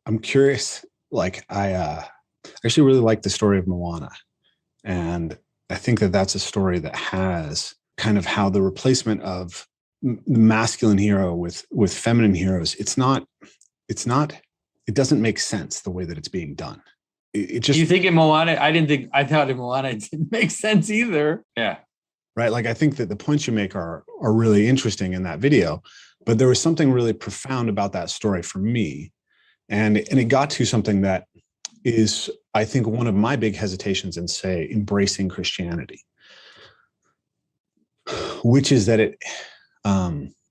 I'm curious. Like I actually really like the story of Moana, and I think that that's a story that has kind of how the replacement of the masculine hero with feminine heroes. It doesn't make sense the way that it's being done. It just, You think in Moana? I thought in Moana it didn't make sense either. Yeah. right. Like I think that the points you make are really interesting in that video, but there was something really profound about that story for me. And it got to something that is, I think, one of my big hesitations in, say, embracing Christianity, which is that it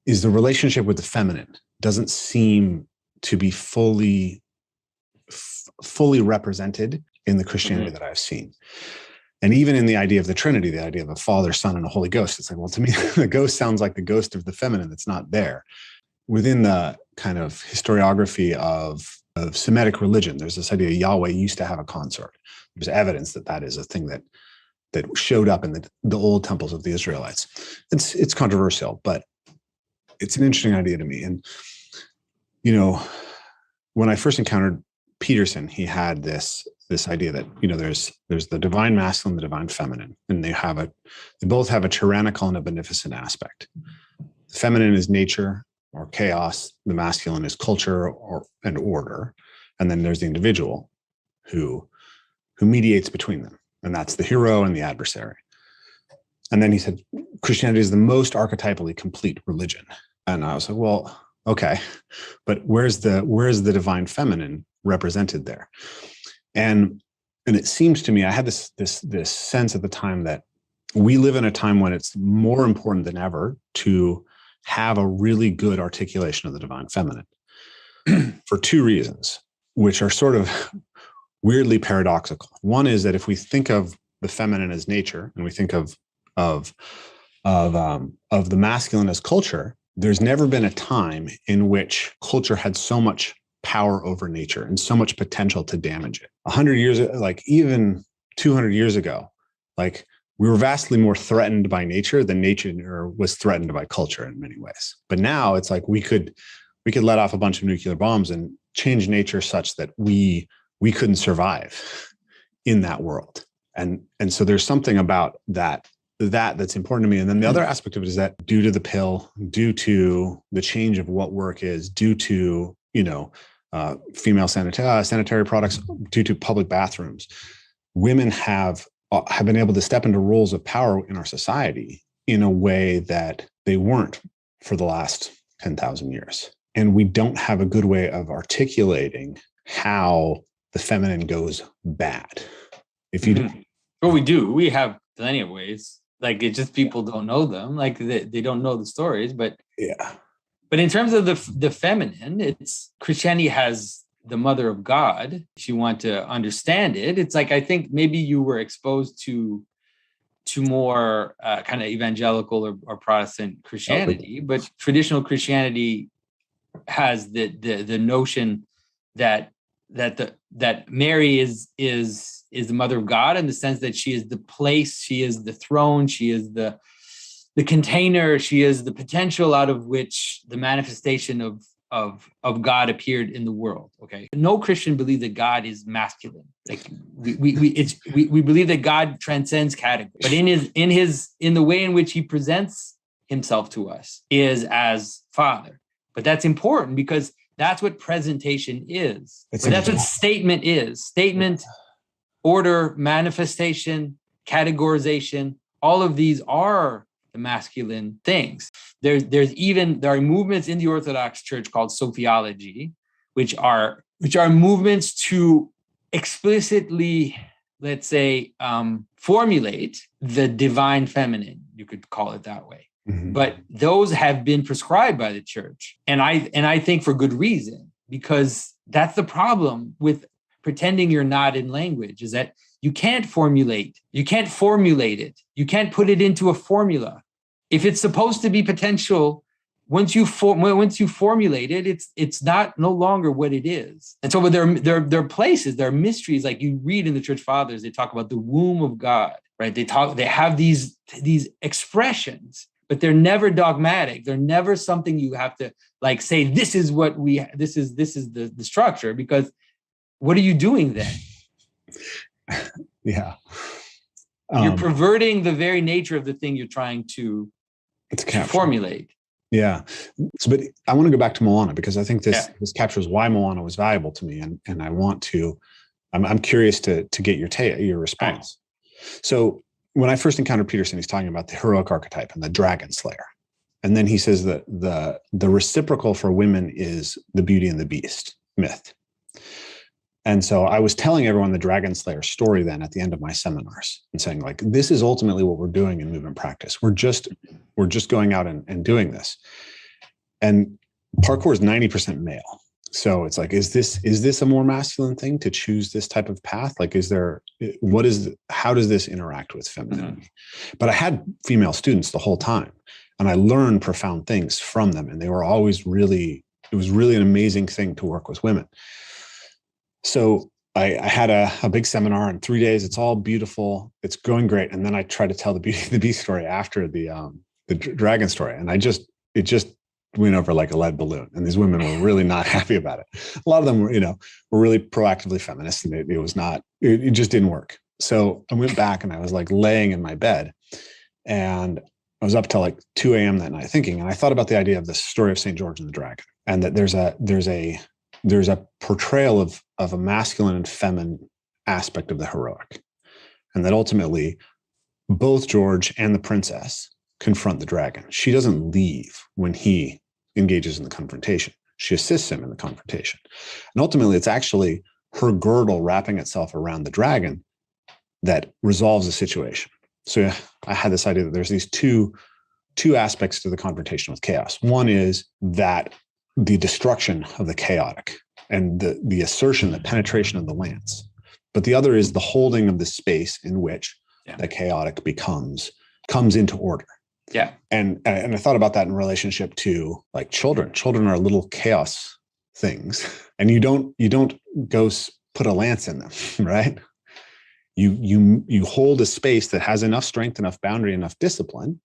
is the relationship with the feminine doesn't seem to be fully represented in the Christianity that I've seen. And even in the idea of the Trinity, the idea of a Father, Son, and a Holy Ghost, it's like, well, to me, the ghost sounds like the ghost of the feminine that's not there. Within the kind of historiography of Semitic religion, there's this idea Yahweh used to have a consort. There's evidence that that is a thing that showed up in the old temples of the Israelites. It's controversial, but it's an interesting idea to me. And, you know, when I first encountered Peterson, he had this idea that, you know, there's the divine masculine, the divine feminine, and they both have a tyrannical and a beneficent aspect. The feminine is nature or chaos. The masculine is culture and order. And then there's the individual who mediates between them. And that's the hero and the adversary. And then he said, Christianity is the most archetypally complete religion. And I was like, well, okay, but where's the divine feminine represented there? And it seems to me, I had this sense at the time that we live in a time when it's more important than ever to have a really good articulation of the divine feminine for two reasons, which are sort of weirdly paradoxical. One is that if we think of the feminine as nature and we think of the masculine as culture, there's never been a time in which culture had so much power over nature and so much potential to damage it. 100 years, like even 200 years ago, like we were vastly more threatened by nature than nature was threatened by culture in many ways. But now it's like we could let off a bunch of nuclear bombs and change nature such that we couldn't survive in that world. And so there's something about that's important to me. And then the other aspect of it is that due to the pill, due to the change of what work is, due to, you know, female sanitary products, due to public bathrooms, women have been able to step into roles of power in our society in a way that they weren't for the last 10,000 years. And we don't have a good way of articulating how the feminine goes bad. If you do. Well, we do. We have plenty of ways. Like, it's just people don't know them. Like they don't know the stories. But yeah. But in terms of the feminine, it's Christianity has the mother of God. If you want to understand it, it's like, I think maybe you were exposed to more kind of evangelical or Protestant Christianity, but traditional Christianity has the notion that Mary is the mother of God in the sense that she is the place, she is the throne, she is the container, she is the potential out of which the manifestation of God appeared in the world. Okay, no Christian believes that God is masculine. Like we believe that God transcends categories, but in the way in which he presents himself to us is as Father. But that's important because that's what presentation is. That's what statement is. Statement, order, manifestation, categorization. All of these are the masculine things. There are movements in the Orthodox Church called Sophiology, which are movements to explicitly, let's say, formulate the divine feminine. You could call it that way. Mm-hmm. But those have been prescribed by the church. And I think for good reason, because that's the problem with pretending you're not in language, is that you can't formulate it. You can't put it into a formula. If it's supposed to be potential, once you formulate it, it's no longer what it is. And so there are places, there are mysteries, like you read in the Church Fathers, they talk about the womb of God, right? They have these expressions, but they're never dogmatic. They're never something you have to like say, this is the structure, because what are you doing then? Yeah. You're perverting the very nature of the thing you're trying to formulate. Yeah. So, but I want to go back to Moana, because I think this captures why Moana was valuable to me. And I want to, I'm curious to get your response. Right. So when I first encountered Peterson, he's talking about the heroic archetype and the dragon slayer. And then he says that the reciprocal for women is the Beauty and the Beast myth. And so I was telling everyone the dragon slayer story then at the end of my seminars and saying, like, this is ultimately what we're doing in movement practice. We're just going out and doing this. And parkour is 90% male. So it's like, is this a more masculine thing to choose this type of path? Like, how does this interact with femininity? Mm-hmm. But I had female students the whole time, and I learned profound things from them. And they were always it was really an amazing thing to work with women. So I had a big seminar in 3 days. It's all beautiful. It's going great. And then I try to tell the Beauty and the Beast story after the dragon story. And it just went over like a lead balloon. And these women were really not happy about it. A lot of them were really proactively feminist, and it just didn't work. So I went back and I was like laying in my bed, and I was up till like 2 a.m. that night thinking, and I thought about the idea of the story of St. George and the dragon, and that there's a portrayal of a masculine and feminine aspect of the heroic. And that ultimately both George and the princess confront the dragon. She doesn't leave when he engages in the confrontation. She assists him in the confrontation. And ultimately it's actually her girdle wrapping itself around the dragon that resolves the situation. So I had this idea that there's these two aspects to the confrontation with chaos. One is that the destruction of the chaotic and the assertion, the penetration of the lance. But the other is the holding of the space in which the chaotic comes into order. Yeah. And I thought about that in relationship to like children. Children are little chaos things, and you don't go put a lance in them, right? You hold a space that has enough strength, enough boundary, enough discipline,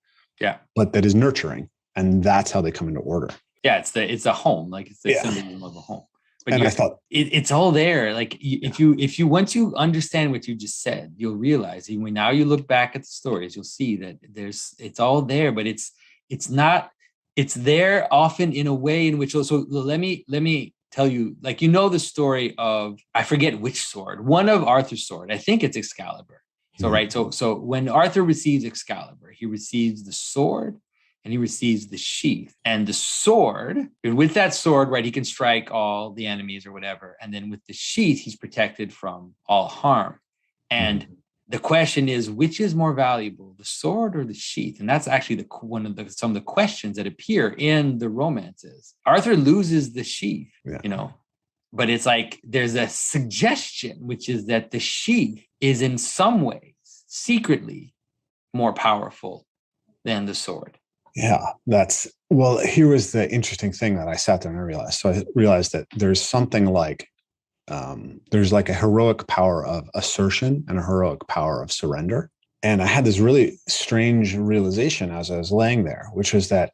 but that is nurturing, and that's how they come into order. Yeah, it's a home, like it's the symbolism of a home. But and I thought it's all there. Like if you once you understand what you just said, you'll realize when now you look back at the stories, you'll see that it's all there, but it's there often in a way in which also let me tell you, like, the story of, I forget which sword, one of Arthur's sword. I think it's Excalibur. So right, so when Arthur receives Excalibur, he receives the sword and he receives the sheath. And the sword, with that sword, right, he can strike all the enemies or whatever. And then with the sheath, he's protected from all harm. And the question is, which is more valuable, the sword or the sheath? And that's actually some of the questions that appear in the romances. Arthur loses the sheath, but it's like there's a suggestion, which is that the sheath is in some ways secretly more powerful than the sword. Yeah, here was the interesting thing that I sat there and I realized. So I realized that there's something like, there's like a heroic power of assertion and a heroic power of surrender. And I had this really strange realization as I was laying there, which was that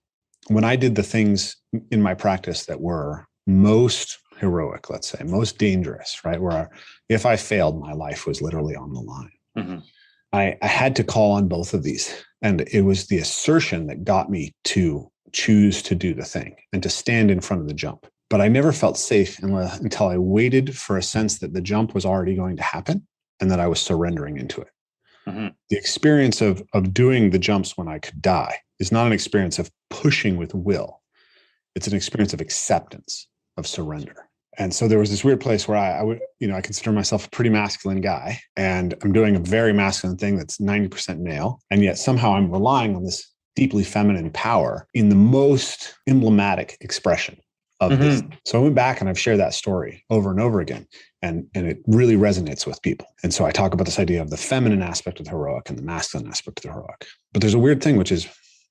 when I did the things in my practice that were most heroic, let's say, most dangerous, right? Where if I failed, my life was literally on the line. Mm-hmm. I had to call on both of these. And it was the assertion that got me to choose to do the thing and to stand in front of the jump. But I never felt safe until I waited for a sense that the jump was already going to happen and that I was surrendering into it. Mm-hmm. The experience of doing the jumps when I could die is not an experience of pushing with will. It's an experience of acceptance, of surrender. And so there was this weird place where I consider myself a pretty masculine guy, and I'm doing a very masculine thing that's 90% male. And yet somehow I'm relying on this deeply feminine power in the most emblematic expression of this. So I went back and I've shared that story over and over again, and it really resonates with people. And so I talk about this idea of the feminine aspect of the heroic and the masculine aspect of the heroic. But there's a weird thing, which is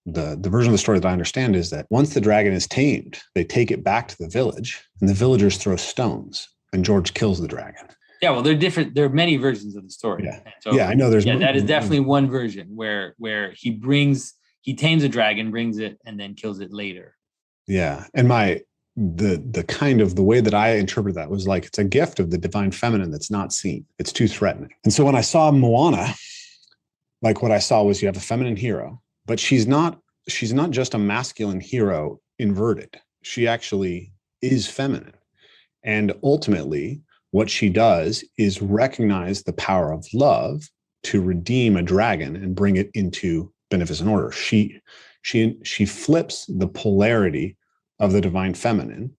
the version of the story that I understand is that once the dragon is tamed, they take it back to the village and the villagers throw stones and George kills the dragon. Yeah, well, they're different. There are many versions of the story. Yeah, so, I know. That is definitely one version where he brings he tames a dragon, brings it, and then kills it later. Yeah. And the way that I interpret that was like, it's a gift of the divine feminine that's not seen. It's too threatening. And so when I saw Moana, like what I saw was you have a feminine hero, but she's not just a masculine hero inverted. She actually is feminine. And ultimately, what she does is recognize the power of love to redeem a dragon and bring it into beneficent order. She flips the polarity of the divine feminine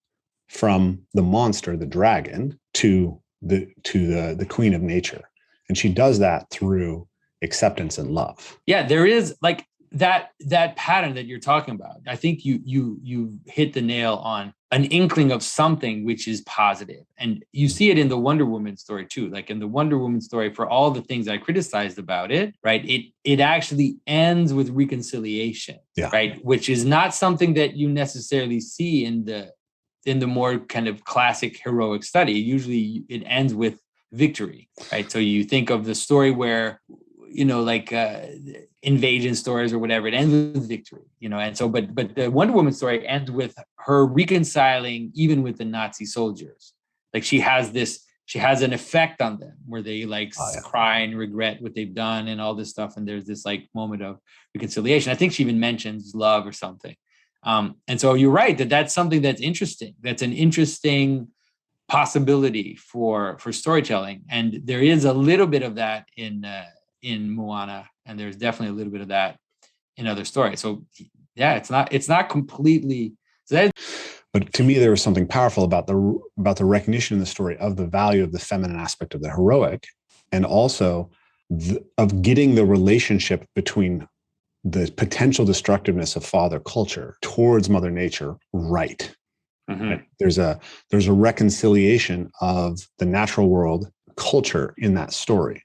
from the monster, the dragon, to the queen of nature. And she does that through acceptance and love. Yeah, there is like that pattern that you're talking about. I think you hit the nail on an inkling of something which is positive. And you see it in the Wonder Woman story too. Like in the Wonder Woman story, for all the things I criticized about it, right? It actually ends with reconciliation, right? Which is not something that you necessarily see in the more kind of classic heroic study. Usually it ends with victory, right? So you think of the story where, like invasion stories or whatever, it ends with victory, and so, but the Wonder Woman story ends with her reconciling even with the Nazi soldiers. Like she has an effect on them where they cry and regret what they've done and all this stuff. And there's this like moment of reconciliation. I think she even mentions love or something. And so you're right that's something that's interesting. That's an interesting possibility for storytelling. And there is a little bit of that in Moana, and there's definitely a little bit of that in other stories. So yeah, it's not completely. But to me, there was something powerful about the recognition in the story of the value of the feminine aspect of the heroic, and also of getting the relationship between the potential destructiveness of father culture towards Mother Nature right. Mm-hmm. Right? There's a reconciliation of the natural world culture in that story,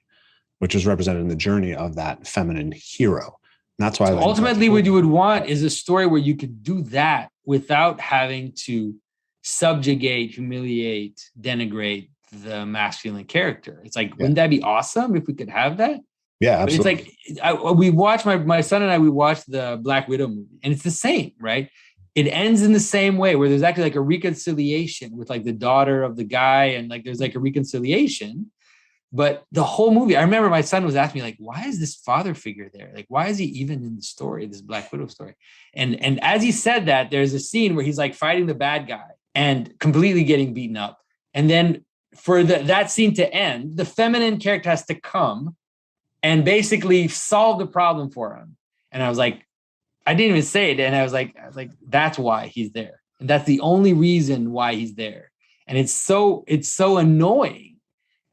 which is represented in the journey of that feminine hero. And that's why ultimately what you would want is a story where you could do that without having to subjugate, humiliate, denigrate the masculine character. It's like, wouldn't that be awesome if we could have that? Yeah, absolutely. It's like, we watched, my son and I, we watched the Black Widow movie, and it's the same, right? It ends in the same way, where there's actually like a reconciliation with like the daughter of the guy, and like there's like a reconciliation. But the whole movie, I remember my son was asking me, like, why is this father figure there? Like, why is he even in the story, this Black Widow story? And as he said that, there's a scene where he's like fighting the bad guy and completely getting beaten up. And then for that scene to end, the feminine character has to come and basically solve the problem for him. And I was like, I didn't even say it. And I was like, that's why he's there. And that's the only reason why he's there. And it's so annoying.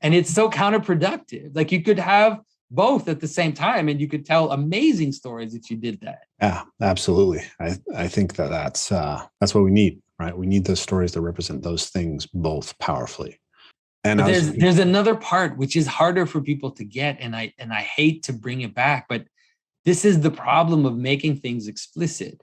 And it's so counterproductive. Like you could have both at the same time, and you could tell amazing stories if you did that. Yeah, absolutely. I think that's what we need, right? We need those stories that represent those things both powerfully. And there's another part which is harder for people to get, and I hate to bring it back, but this is the problem of making things explicit.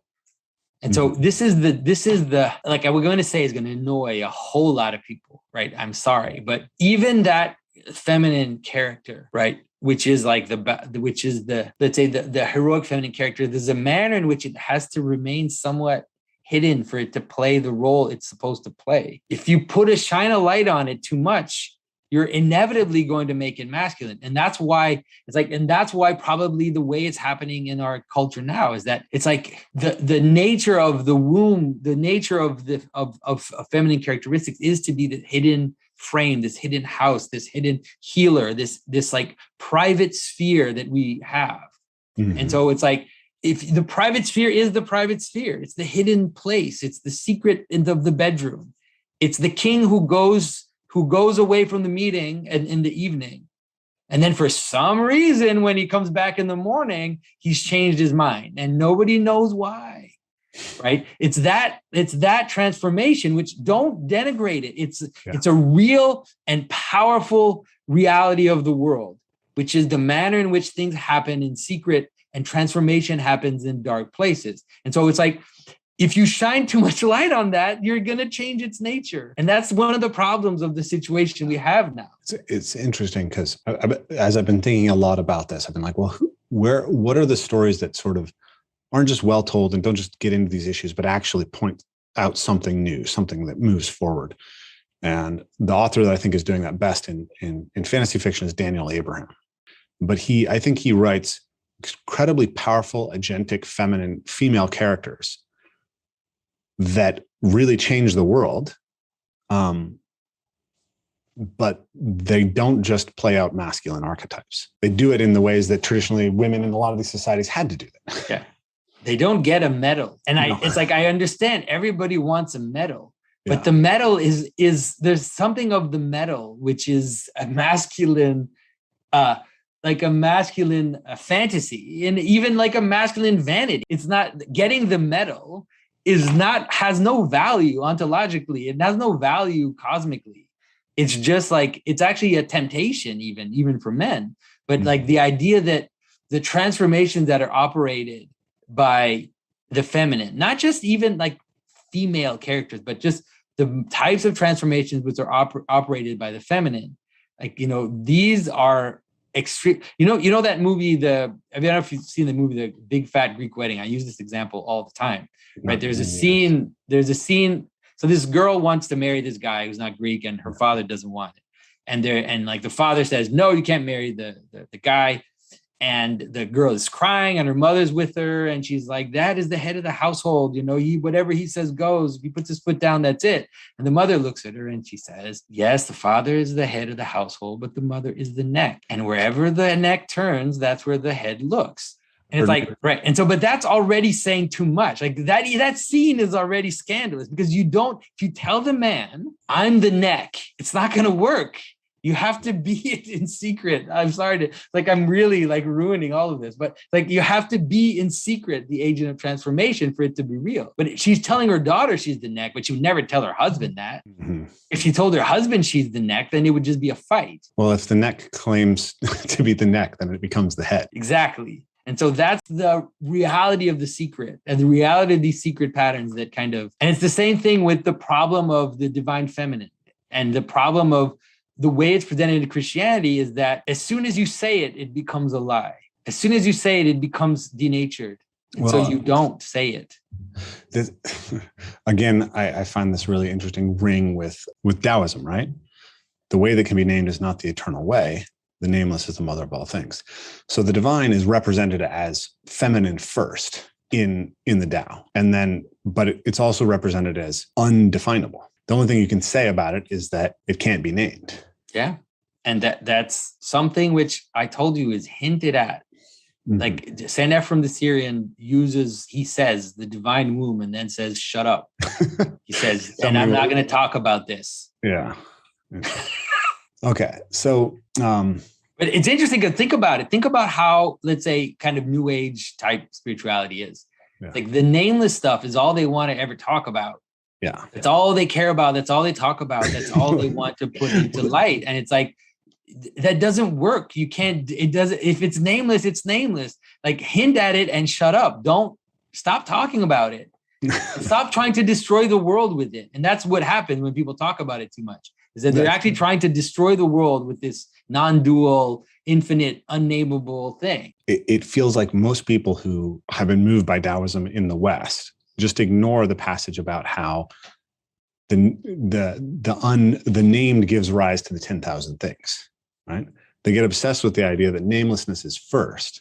And so this is the like I was going to say is going to annoy a whole lot of people, right? I'm sorry, but even that feminine character, right, which is like let's say the heroic feminine character, there's a manner in which it has to remain somewhat hidden for it to play the role it's supposed to play. If you shine a light on it too much, you're inevitably going to make it masculine. And that's why probably the way it's happening in our culture now is that it's like the nature of the womb, the nature of feminine characteristics is to be the hidden frame, this hidden house, this hidden healer, this like private sphere that we have. Mm-hmm. And so it's like, if the private sphere is the private sphere, it's the hidden place, it's the secret of the bedroom. It's the king who goes away from the meeting in the evening. And then for some reason, when he comes back in the morning, he's changed his mind and nobody knows why, right? It's that transformation, which don't denigrate it. It's a real and powerful reality of the world, which is the manner in which things happen in secret and transformation happens in dark places. And so it's like, if you shine too much light on that, you're going to change its nature. And that's one of the problems of the situation we have now. It's interesting because as I've been thinking a lot about this, I've been like, well, what are the stories that sort of aren't just well told and don't just get into these issues, but actually point out something new, something that moves forward. And the author that I think is doing that best in fantasy fiction is Daniel Abraham. But I think he writes incredibly powerful, agentic, feminine, female characters that really change the world. But they don't just play out masculine archetypes. They do it in the ways that traditionally women in a lot of these societies had to do that. Yeah. They don't get a medal. And it's like, I understand everybody wants a medal, but the medal is there's something of the medal, which is a masculine, like a masculine fantasy, and even like a masculine vanity. It's not getting the medal has no value ontologically. It has no value cosmically. It's just like, it's actually a temptation even for men. But like the idea that the transformations that are operated by the feminine, not just even like female characters, but just the types of transformations which are operated by the feminine, like, these are extreme. You know that movie, I don't know if you've seen the movie, The Big Fat Greek Wedding. I use this example all the time, right? There's a scene. So this girl wants to marry this guy who's not Greek, and her father doesn't want it. And like the father says, no, you can't marry the guy. And the girl is crying, and her mother's with her, and she's like, "Dad is the head of the household. Whatever he says goes. If he puts his foot down, that's it." And the mother looks at her and she says, "Yes, the father is the head of the household, but the mother is the neck. And wherever the neck turns, that's where the head looks." And it's like, right. And so, but that's already saying too much. Like that scene is already scandalous, because if you tell the man, "I'm the neck," it's not going to work. You have to be it in secret. I'm sorry I'm really like ruining all of this, but like you have to be in secret the agent of transformation for it to be real. But she's telling her daughter she's the neck, but she would never tell her husband that. Mm-hmm. If she told her husband she's the neck, then it would just be a fight. Well, if the neck claims to be the neck, then it becomes the head. Exactly. And so that's the reality of the secret, and the reality of these secret patterns that and it's the same thing with the problem of the divine feminine, and the problem of the way it's presented in Christianity is that as soon as you say it, it becomes a lie. As soon as you say it, it becomes denatured. So you don't say it. Again, I find this really interesting ring with Taoism, right? The way that can be named is not the eternal way. The nameless is the mother of all things. So the divine is represented as feminine first in the Tao. But it's also represented as undefinable. The only thing you can say about it is that it can't be named. Yeah. And that's something which I told you is hinted at. Mm-hmm. Like Saint Ephrem the Syrian he says the divine womb, and then says, "Shut up." He says, and I'm not going to talk about this. Yeah. Okay. So, but it's interesting to think about it. Think about how, let's say, kind of new age type spirituality is. Yeah. Like the nameless stuff is all they want to ever talk about. Yeah. That's all they care about. That's all they talk about. That's all they want to put into light. And it's like, that doesn't work. You can't, it doesn't, if it's nameless, it's nameless. Like hint at it and shut up. Don't stop talking about it. Stop trying to destroy the world with it. And that's what happens when people talk about it too much, is that they're actually trying to destroy the world with this non-dual, infinite, unnameable thing. It feels like most people who have been moved by Taoism in the West just ignore the passage about how the named gives rise to the 10,000 things, right? They get obsessed with the idea that namelessness is first.